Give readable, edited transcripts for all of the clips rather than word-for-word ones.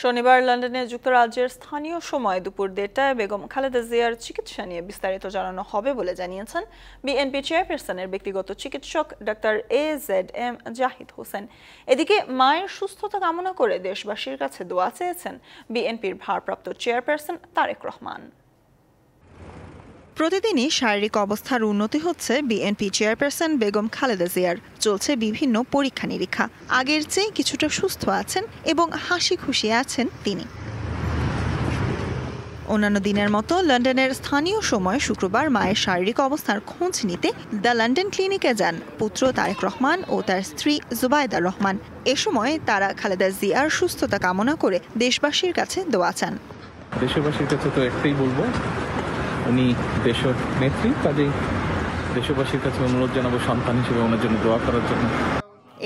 শনিবার লন্ডনে যুক্তরাজ্যের স্থানীয় সময় দুপুর ১:৩০টায় বেগম খালেদা জিয়ার চিকিৎসা নিয়ে বিস্তারিত জানানো হবে বলে জানিয়েছেন বিএনপি চেয়ারপারসনের ব্যক্তিগত চিকিৎসক ডাক্তার AZM জাহিদ হোসেন। এদিকে মায়ের সুস্থতা কামনা করে দেশবাসীর কাছে দোয়া চেয়েছেন বিএনপির ভারপ্রাপ্ত চেয়ারপারসন তারেক রহমান। প্রতিদিনই শারীরিক অবস্থার উন্নতি হচ্ছে বিএনপি চেয়ারপারসন বেগম খালেদা জিয়ার। চলছে বিভিন্ন পরীক্ষা নিরীক্ষা। আগের চেয়ে কিছুটা সুস্থ আছেন এবং হাসি খুশি আছেন তিনি। অন্যান্য দিনের মতো লন্ডনের স্থানীয় সময় শুক্রবার মায়ের শারীরিক অবস্থার খোঁজ নিতে দ্য লন্ডন ক্লিনিকে যান পুত্র তারেক রহমান ও তার স্ত্রী জুবাইদা রহমান। এ সময় তারা খালেদা জিয়ার সুস্থতা কামনা করে দেশবাসীর কাছে দোয়া চান। দেশবাসীর কাছে তো একটাই বলবো, উনি দেশের নেত্রী, কাজেই দেশবাসীর কাছে অনুরোধ জানাবো সন্তান হিসেবে ওনার জন্য দোয়া করার জন্য।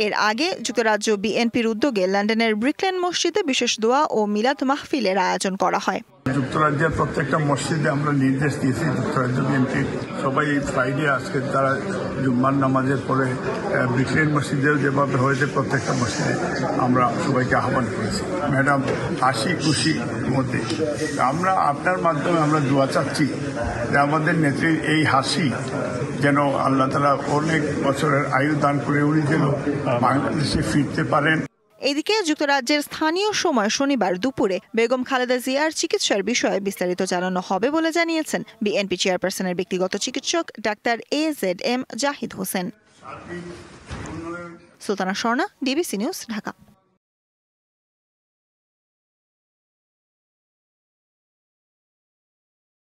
এর আগে যুক্তরাজ্য বিএনপির উদ্যোগে লন্ডনের ব্রিকল্যান্ড মসজিদে বিশেষ দোয়া ও মিলাদ মাহফিলের আয়োজন করা হয়। যুক্তরাজ্যের প্রত্যেকটা মসজিদে আমরা নির্দেশ দিয়েছি, যুক্তরাজ্য বিএনপি সবাই এই ফ্রাইডে আজকে তারা জুম্মার নামাজের পরে ব্রিকল্যান্ড মসজিদেও যেভাবে হয়েছে প্রত্যেকটা মসজিদে আমরা সবাইকে আহ্বান করেছি। ম্যাডাম হাসি খুশির মধ্যে আমরা আপনার মাধ্যমে আমরা দোয়া চাচ্ছি যে আমাদের নেত্রীর এই হাসি যেন আল্লাহ তাআলা অনেক বছরের আয়ু দান করে উনি যেন বাংলাদেশে ফিরতে পারেন। এদিকে যুক্তরাজ্যের স্থানীয় সময় শনিবার দুপুরে বেগম খালেদা জিয়ার চিকিৎসার বিষয়ে বিস্তারিত জানানো হবে বলে জানিয়েছেন বিএনপি চেয়ারপারসনের ব্যক্তিগত চিকিৎসক doctor AZM Zahid Hossain. Sultana Swarna, DBC news, Dhaka.